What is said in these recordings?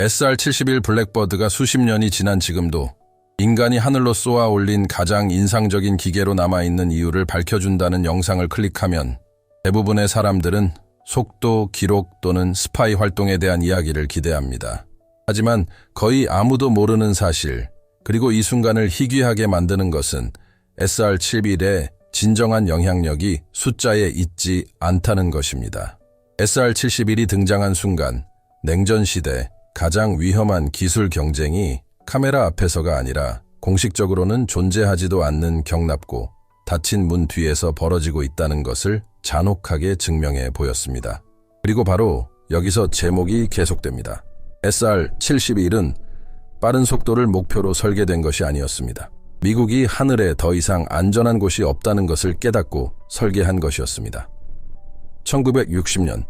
SR-71 블랙버드가 수십 년이 지난 지금도 인간이 하늘로 쏘아 올린 가장 인상적인 기계로 남아있는 이유를 밝혀준다는 영상을 클릭하면 대부분의 사람들은 속도, 기록 또는 스파이 활동에 대한 이야기를 기대합니다. 하지만 거의 아무도 모르는 사실, 그리고 이 순간을 희귀하게 만드는 것은 SR-71의 진정한 영향력이 숫자에 있지 않다는 것입니다. SR-71이 등장한 순간, 냉전 시대 가장 위험한 기술 경쟁이 카메라 앞에서가 아니라 공식적으로는 존재하지도 않는 경납고 닫힌 문 뒤에서 벌어지고 있다는 것을 잔혹하게 증명해 보였습니다. 그리고 바로 여기서 제목이 계속됩니다. SR-71은 빠른 속도를 목표로 설계된 것이 아니었습니다. 미국이 하늘에 더 이상 안전한 곳이 없다는 것을 깨닫고 설계한 것이었습니다. 1960년,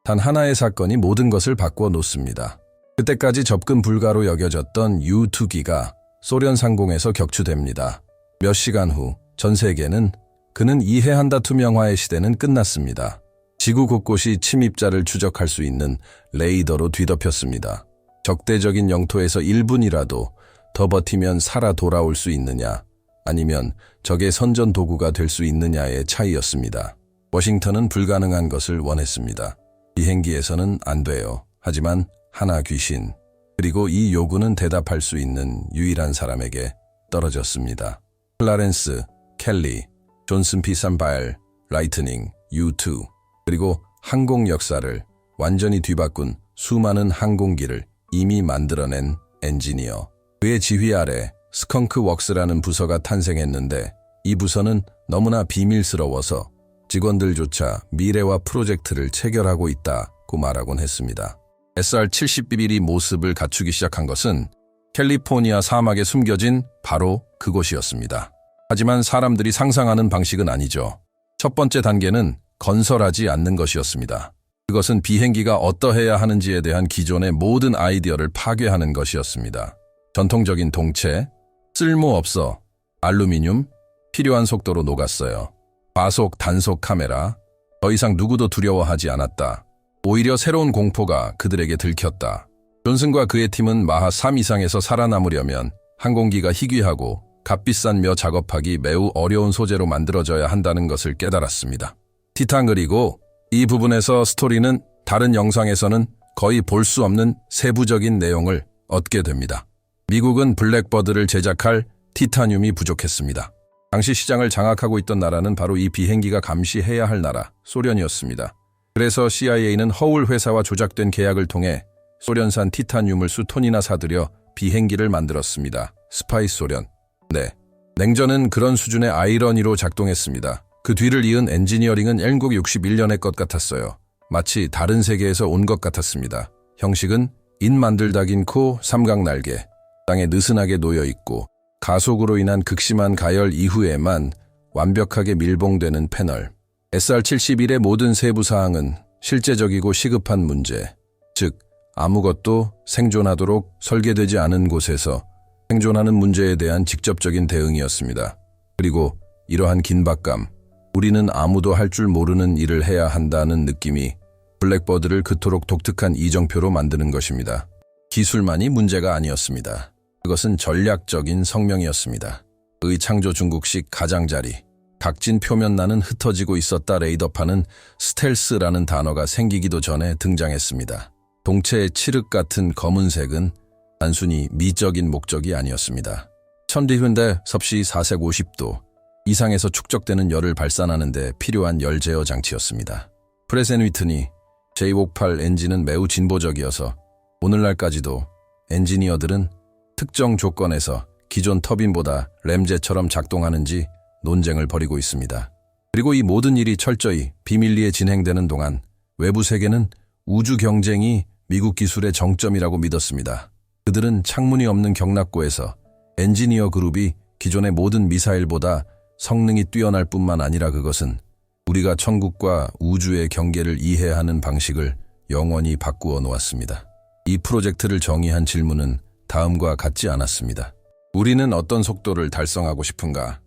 단 하나의 사건이 모든 것을 바꾸어 놓습니다. 그때까지 접근 불가로 여겨졌던 U-2기가 소련 상공에서 격추됩니다. 몇 시간 후 전 세계는 그는 이해한다 투명화의 시대는 끝났습니다. 지구 곳곳이 침입자를 추적할 수 있는 레이더로 뒤덮였습니다. 적대적인 영토에서 1분이라도 더 버티면 살아 돌아올 수 있느냐, 아니면 적의 선전 도구가 될 수 있느냐의 차이였습니다. 워싱턴은 불가능한 것을 원했습니다. 비행기에서는 안 돼요. 하지만 하나 귀신, 그리고 이 요구는 대답할 수 있는 유일한 사람에게 떨어졌습니다. 클라렌스, 켈리, 존슨 P. 산바일, 라이트닝, U-2, 그리고 항공 역사를 완전히 뒤바꾼 수많은 항공기를 이미 만들어낸 엔지니어. 그의 지휘 아래 스컹크 웍스라는 부서가 탄생했는데 이 부서는 너무나 비밀스러워서 직원들조차 미래와 프로젝트를 체결하고 있다고 말하곤 했습니다. SR-71이 모습을 갖추기 시작한 것은 캘리포니아 사막에 숨겨진 바로 그곳이었습니다. 하지만 사람들이 상상하는 방식은 아니죠. 첫 번째 단계는 건설하지 않는 것이었습니다. 그것은 비행기가 어떠해야 하는지에 대한 기존의 모든 아이디어를 파괴하는 것이었습니다. 전통적인 동체, 쓸모없어, 알루미늄, 필요한 속도로 녹았어요. 과속, 단속 카메라, 더 이상 누구도 두려워하지 않았다. 오히려 새로운 공포가 그들에게 들켰다. 존슨과 그의 팀은 마하 3 이상에서 살아남으려면 항공기가 희귀하고 값비싼 며 작업하기 매우 어려운 소재로 만들어져야 한다는 것을 깨달았습니다. 티탄. 그리고 이 부분에서 스토리는 다른 영상에서는 거의 볼 수 없는 세부적인 내용을 얻게 됩니다. 미국은 블랙버드를 제작할 티타늄이 부족했습니다. 당시 시장을 장악하고 있던 나라는 바로 이 비행기가 감시해야 할 나라, 소련이었습니다. 그래서 CIA는 허울 회사와 조작된 계약을 통해 소련산 티타늄을 수톤이나 사들여 비행기를 만들었습니다. 스파이 소련. 네, 냉전은 그런 수준의 아이러니로 작동했습니다. 그 뒤를 이은 엔지니어링은 1961년의 것 같았어요. 마치 다른 세계에서 온 것 같았습니다. 형식은 인 만들다긴 코, 삼각날개, 땅에 느슨하게 놓여있고 가속으로 인한 극심한 가열 이후에만 완벽하게 밀봉되는 패널. SR-71의 모든 세부 사항은 실제적이고 시급한 문제, 즉 아무것도 생존하도록 설계되지 않은 곳에서 생존하는 문제에 대한 직접적인 대응이었습니다. 그리고 이러한 긴박감, 우리는 아무도 할 줄 모르는 일을 해야 한다는 느낌이 블랙버드를 그토록 독특한 이정표로 만드는 것입니다. 기술만이 문제가 아니었습니다. 그것은 전략적인 성명이었습니다. 의 창조 중국식 가장자리, 각진 표면란은 흩어지고 있었다. 레이더판은 스텔스라는 단어가 생기기도 전에 등장했습니다. 동체의 칠흑 같은 검은색은 단순히 미적인 목적이 아니었습니다. 천리훈대 섭씨 4색 50도 이상에서 축적되는 열을 발산하는 데 필요한 열 제어 장치였습니다. 프레센 위트니 J58 엔진은 매우 진보적이어서 오늘날까지도 엔지니어들은 특정 조건에서 기존 터빈보다 램제처럼 작동하는지 논쟁을 벌이고 있습니다. 그리고 이 모든 일이 철저히 비밀리에 진행되는 동안 외부 세계는 우주 경쟁이 미국 기술의 정점이라고 믿었습니다. 그들은 창문이 없는 경납고에서 엔지니어 그룹이 기존의 모든 미사일보다 성능이 뛰어날 뿐만 아니라 그것은 우리가 천국과 우주의 경계를 이해하는 방식을 영원히 바꾸어 놓았습니다. 이 프로젝트를 정의한 질문은 다음과 같지 않았습니다. 우리는 어떤 속도를 달성하고 싶은가?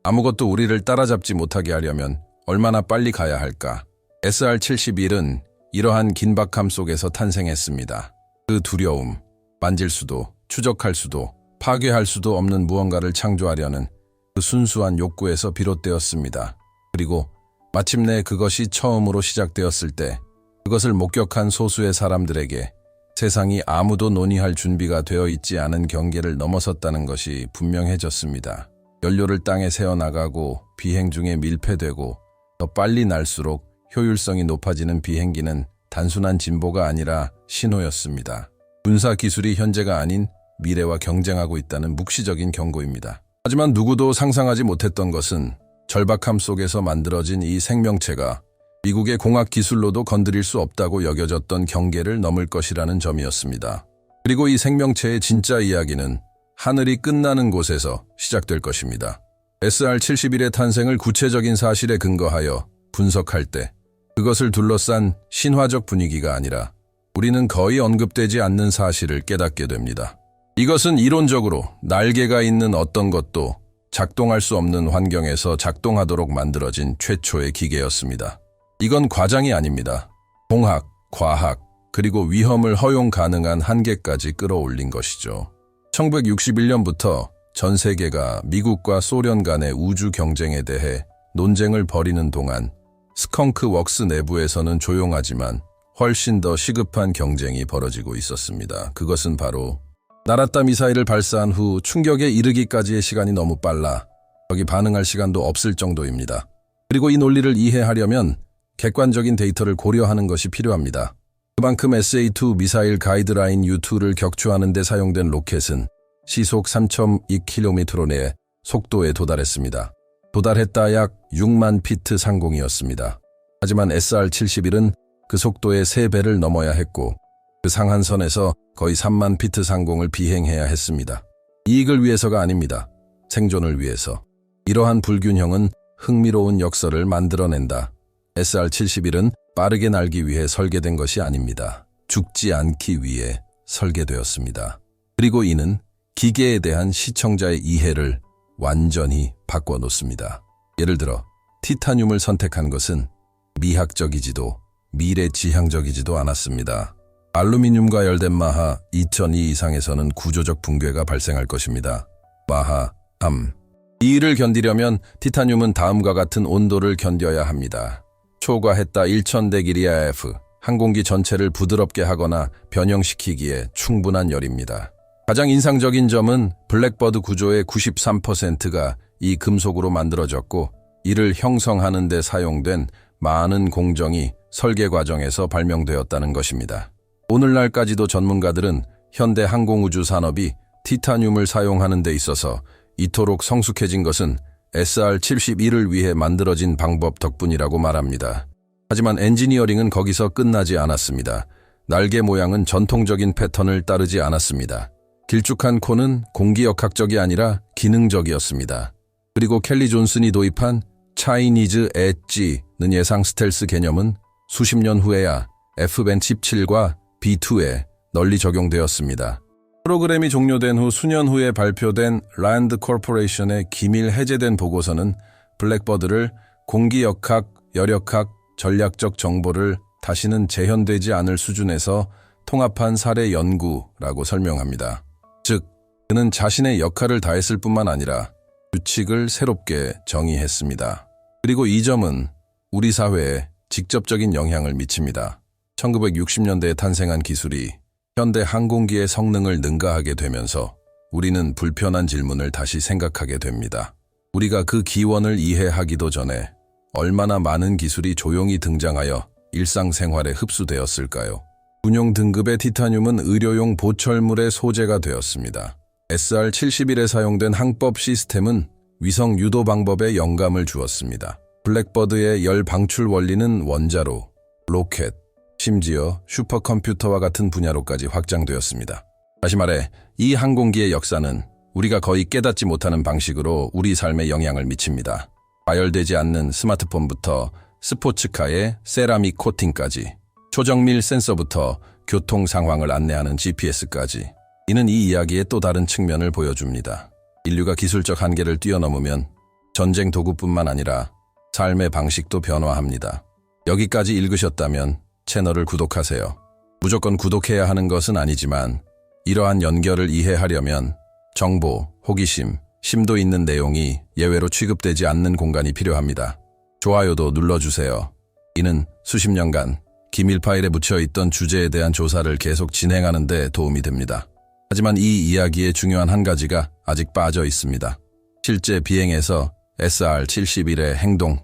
아무것도 우리를 따라잡지 못하게 하려면 얼마나 빨리 가야 할까? SR-71은 이러한 긴박함 속에서 탄생했습니다. 그 두려움, 만질 수도, 추적할 수도, 파괴할 수도 없는 무언가를 창조하려는 그 순수한 욕구에서 비롯되었습니다. 그리고 마침내 그것이 처음으로 시작되었을 때 그것을 목격한 소수의 사람들에게 세상이 아무도 논의할 준비가 되어 있지 않은 경계를 넘어섰다는 것이 분명해졌습니다. 연료를 땅에 세워나가고 비행 중에 밀폐되고 더 빨리 날수록 효율성이 높아지는 비행기는 단순한 진보가 아니라 신호였습니다. 군사 기술이 현재가 아닌 미래와 경쟁하고 있다는 묵시적인 경고입니다. 하지만 누구도 상상하지 못했던 것은 절박함 속에서 만들어진 이 생명체가 미국의 공학 기술로도 건드릴 수 없다고 여겨졌던 경계를 넘을 것이라는 점이었습니다. 그리고 이 생명체의 진짜 이야기는 하늘이 끝나는 곳에서 시작될 것입니다. SR-71의 탄생을 구체적인 사실에 근거하여 분석할 때 그것을 둘러싼 신화적 분위기가 아니라 우리는 거의 언급되지 않는 사실을 깨닫게 됩니다. 이것은 이론적으로 날개가 있는 어떤 것도 작동할 수 없는 환경에서 작동하도록 만들어진 최초의 기계였습니다. 이건 과장이 아닙니다. 공학, 과학, 그리고 위험을 허용 가능한 한계까지 끌어올린 것이죠. 1961년부터 전 세계가 미국과 소련 간의 우주 경쟁에 대해 논쟁을 벌이는 동안 스컹크 웍스 내부에서는 조용하지만 훨씬 더 시급한 경쟁이 벌어지고 있었습니다. 그것은 바로 나라따 미사일을 발사한 후 충격에 이르기까지의 시간이 너무 빨라 적이 반응할 시간도 없을 정도입니다. 그리고 이 논리를 이해하려면 객관적인 데이터를 고려하는 것이 필요합니다. 그만큼 SA-2 미사일 가이드라인 U2를 격추하는 데 사용된 로켓은 시속 3.2km 내의 속도에 도달했습니다. 도달했다 약 6만 피트 상공이었습니다. 하지만 SR-71은 그 속도의 3배를 넘어야 했고 그 상한선에서 거의 3만 피트 상공을 비행해야 했습니다. 이익을 위해서가 아닙니다. 생존을 위해서. 이러한 불균형은 흥미로운 역설을 만들어낸다. SR-71은 빠르게 날기 위해 설계된 것이 아닙니다. 죽지 않기 위해 설계되었습니다. 그리고 이는 기계에 대한 시청자의 이해를 완전히 바꿔놓습니다. 예를 들어 티타늄을 선택한 것은 미학적이지도 미래지향적이지도 않았습니다. 알루미늄과 열된 마하 2002 이상에서는 구조적 붕괴가 발생할 것입니다. 마하 3. 이 일을 견디려면 티타늄은 다음과 같은 온도를 견뎌야 합니다. 초과했다 1000데기리아 F. 항공기 전체를 부드럽게 하거나 변형시키기에 충분한 열입니다. 가장 인상적인 점은 블랙버드 구조의 93%가 이 금속으로 만들어졌고 이를 형성하는 데 사용된 많은 공정이 설계 과정에서 발명되었다는 것입니다. 오늘날까지도 전문가들은 현대 항공우주 산업이 티타늄을 사용하는 데 있어서 이토록 성숙해진 것은 SR-71을 위해 만들어진 방법 덕분이라고 말합니다. 하지만 엔지니어링은 거기서 끝나지 않았습니다. 날개 모양은 전통적인 패턴을 따르지 않았습니다. 길쭉한 코는 공기역학적이 아니라 기능적이었습니다. 그리고 켈리 존슨이 도입한 차이니즈 엣지는 예상 스텔스 개념은 수십 년 후에야 F밴 17과 B2에 널리 적용되었습니다. 프로그램이 종료된 후 수년 후에 발표된 랜드 코퍼레이션의 기밀 해제된 보고서는 블랙버드를 공기역학, 열역학, 전략적 정보를 다시는 재현되지 않을 수준에서 통합한 사례 연구라고 설명합니다. 즉, 그는 자신의 역할을 다했을 뿐만 아니라 규칙을 새롭게 정의했습니다. 그리고 이 점은 우리 사회에 직접적인 영향을 미칩니다. 1960년대에 탄생한 기술이 현대 항공기의 성능을 능가하게 되면서 우리는 불편한 질문을 다시 생각하게 됩니다. 우리가 그 기원을 이해하기도 전에 얼마나 많은 기술이 조용히 등장하여 일상생활에 흡수되었을까요? 군용 등급의 티타늄은 의료용 보철물의 소재가 되었습니다. SR-71에 사용된 항법 시스템은 위성 유도 방법에 영감을 주었습니다. 블랙버드의 열 방출 원리는 원자로, 로켓, 심지어 슈퍼컴퓨터와 같은 분야로까지 확장되었습니다. 다시 말해, 이 항공기의 역사는 우리가 거의 깨닫지 못하는 방식으로 우리 삶에 영향을 미칩니다. 과열되지 않는 스마트폰부터 스포츠카의 세라믹 코팅까지, 초정밀 센서부터 교통 상황을 안내하는 GPS까지. 이는 이 이야기의 또 다른 측면을 보여줍니다. 인류가 기술적 한계를 뛰어넘으면 전쟁 도구뿐만 아니라 삶의 방식도 변화합니다. 여기까지 읽으셨다면 채널을 구독하세요. 무조건 구독해야 하는 것은 아니지만 이러한 연결을 이해하려면 정보, 호기심, 심도 있는 내용이 예외로 취급되지 않는 공간이 필요합니다. 좋아요도 눌러주세요. 이는 수십 년간 기밀 파일에 묻혀있던 주제에 대한 조사를 계속 진행하는 데 도움이 됩니다. 하지만 이 이야기의 중요한 한 가지가 아직 빠져 있습니다. 실제 비행에서 SR-71의 행동.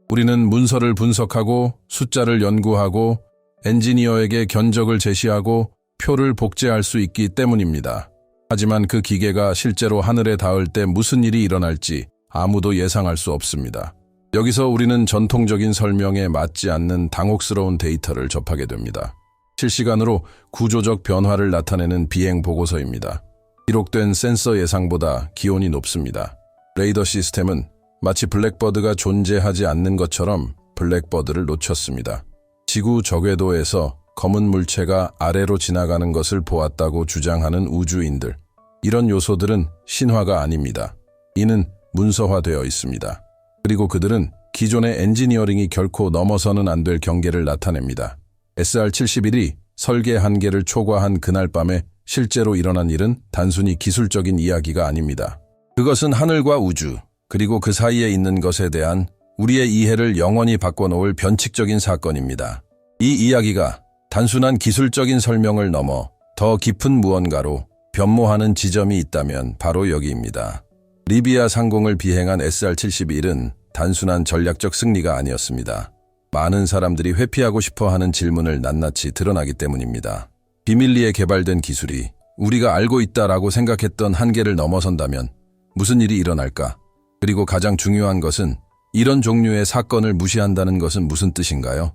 우리는 문서를 분석하고 숫자를 연구하고 엔지니어에게 견적을 제시하고 표를 복제할 수 있기 때문입니다. 하지만 그 기계가 실제로 하늘에 닿을 때 무슨 일이 일어날지 아무도 예상할 수 없습니다. 여기서 우리는 전통적인 설명에 맞지 않는 당혹스러운 데이터를 접하게 됩니다. 실시간으로 구조적 변화를 나타내는 비행 보고서입니다. 기록된 센서 예상보다 기온이 높습니다. 레이더 시스템은 마치 블랙버드가 존재하지 않는 것처럼 블랙버드를 놓쳤습니다. 지구 저궤도에서 검은 물체가 아래로 지나가는 것을 보았다고 주장하는 우주인들. 이런 요소들은 신화가 아닙니다. 이는 문서화되어 있습니다. 그리고 그들은 기존의 엔지니어링이 결코 넘어서는 안 될 경계를 나타냅니다. SR-71이 설계 한계를 초과한 그날 밤에 실제로 일어난 일은 단순히 기술적인 이야기가 아닙니다. 그것은 하늘과 우주, 그리고 그 사이에 있는 것에 대한 우리의 이해를 영원히 바꿔놓을 변칙적인 사건입니다. 이 이야기가 단순한 기술적인 설명을 넘어 더 깊은 무언가로 변모하는 지점이 있다면 바로 여기입니다. 리비아 상공을 비행한 SR-71은 단순한 전략적 승리가 아니었습니다. 많은 사람들이 회피하고 싶어하는 질문을 낱낱이 드러나기 때문입니다. 비밀리에 개발된 기술이 우리가 알고 있다라고 생각했던 한계를 넘어선다면 무슨 일이 일어날까? 그리고 가장 중요한 것은 이런 종류의 사건을 무시한다는 것은 무슨 뜻인가요?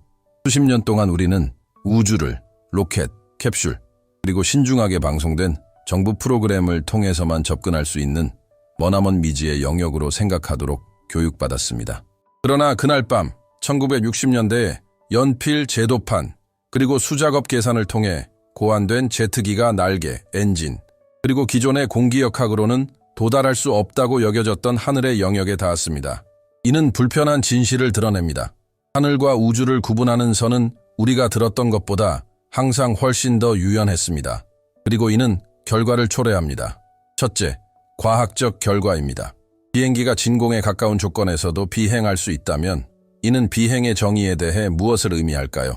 수십 년 동안 우리는 우주를, 로켓, 캡슐, 그리고 신중하게 방송된 정부 프로그램을 통해서만 접근할 수 있는 머나먼 미지의 영역으로 생각하도록 교육받았습니다. 그러나 그날 밤 1960년대에 연필 제도판 그리고 수작업 계산을 통해 고안된 제트기가 날개, 엔진, 그리고 기존의 공기역학으로는 도달할 수 없다고 여겨졌던 하늘의 영역에 닿았습니다. 이는 불편한 진실을 드러냅니다. 하늘과 우주를 구분하는 선은 우리가 들었던 것보다 항상 훨씬 더 유연했습니다. 그리고 이는 결과를 초래합니다. 첫째, 과학적 결과입니다. 비행기가 진공에 가까운 조건에서도 비행할 수 있다면 이는 비행의 정의에 대해 무엇을 의미할까요?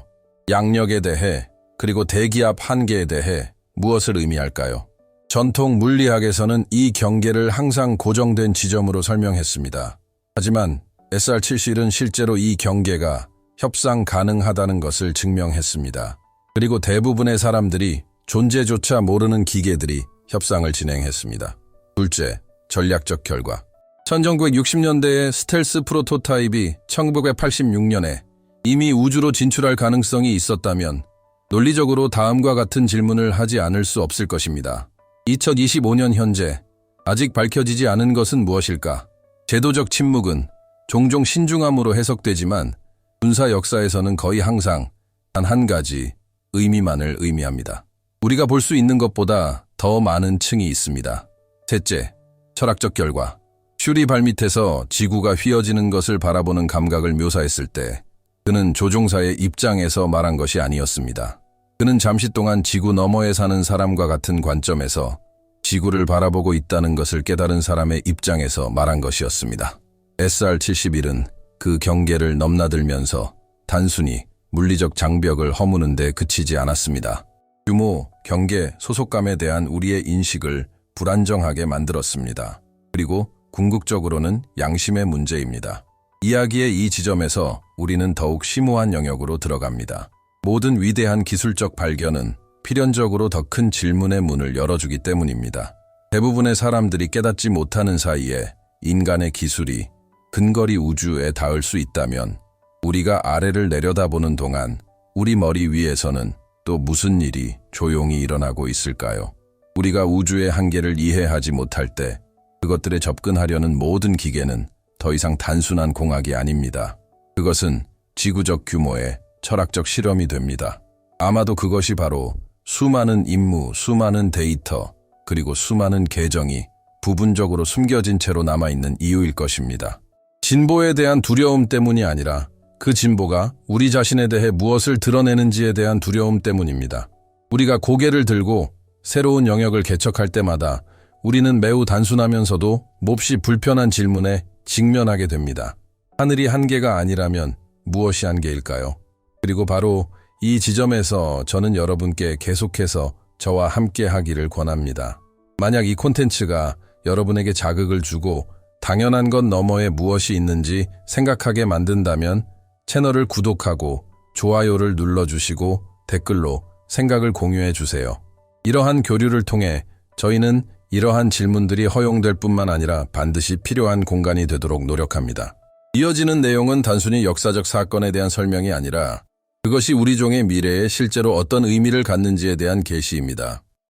양력에 대해, 그리고 대기압 한계에 대해 무엇을 의미할까요? 전통 물리학에서는 이 경계를 항상 고정된 지점으로 설명했습니다. 하지만 SR-71은 실제로 이 경계가 협상 가능하다는 것을 증명했습니다. 그리고 대부분의 사람들이 존재조차 모르는 기계들이 협상을 진행했습니다. 둘째, 전략적 결과. 1960년대의 스텔스 프로토타입이 1986년에 이미 우주로 진출할 가능성이 있었다면 논리적으로 다음과 같은 질문을 하지 않을 수 없을 것입니다. 2025년 현재 아직 밝혀지지 않은 것은 무엇일까? 제도적 침묵은 종종 신중함으로 해석되지만 군사 역사에서는 거의 항상 단 한 가지 의미만을 의미합니다. 우리가 볼 수 있는 것보다 더 많은 층이 있습니다. 셋째, 철학적 결과. 슈리 발밑에서 지구가 휘어지는 것을 바라보는 감각을 묘사했을 때 그는 조종사의 입장에서 말한 것이 아니었습니다. 그는 잠시 동안 지구 너머에 사는 사람과 같은 관점에서 지구를 바라보고 있다는 것을 깨달은 사람의 입장에서 말한 것이었습니다. SR-71은 그 경계를 넘나들면서 단순히 물리적 장벽을 허무는 데 그치지 않았습니다. 규모, 경계, 소속감에 대한 우리의 인식을 불안정하게 만들었습니다. 그리고 궁극적으로는 양심의 문제입니다. 이야기의 이 지점에서 우리는 더욱 심오한 영역으로 들어갑니다. 모든 위대한 기술적 발견은 필연적으로 더 큰 질문의 문을 열어주기 때문입니다. 대부분의 사람들이 깨닫지 못하는 사이에 인간의 기술이 근거리 우주에 닿을 수 있다면 우리가 아래를 내려다보는 동안 우리 머리 위에서는 또 무슨 일이 조용히 일어나고 있을까요? 우리가 우주의 한계를 이해하지 못할 때 그것들에 접근하려는 모든 기계는 더 이상 단순한 공학이 아닙니다. 그것은 지구적 규모의 철학적 실험이 됩니다. 아마도 그것이 바로 수많은 임무, 수많은 데이터, 그리고 수많은 계정이 부분적으로 숨겨진 채로 남아있는 이유일 것입니다. 진보에 대한 두려움 때문이 아니라 그 진보가 우리 자신에 대해 무엇을 드러내는지에 대한 두려움 때문입니다. 우리가 고개를 들고 새로운 영역을 개척할 때마다 우리는 매우 단순하면서도 몹시 불편한 질문에 직면하게 됩니다. 하늘이 한계가 아니라면 무엇이 한계일까요? 그리고 바로 이 지점에서 저는 여러분께 계속해서 저와 함께 하기를 권합니다. 만약 이 콘텐츠가 여러분에게 자극을 주고 당연한 것 너머에 무엇이 있는지 생각하게 만든다면 채널을 구독하고 좋아요를 눌러주시고 댓글로 생각을 공유해 주세요. 이러한 교류를 통해 저희는 이러한 질문들이 허용될 뿐만 아니라 반드시 필요한 공간이 되도록 노력합니다. 이어지는 내용은 단순히 역사적 사건에 대한 설명이 아니라 그것이 우리 종의 미래에 실제로 어떤 의미를 갖는지에 대한 계시입니다.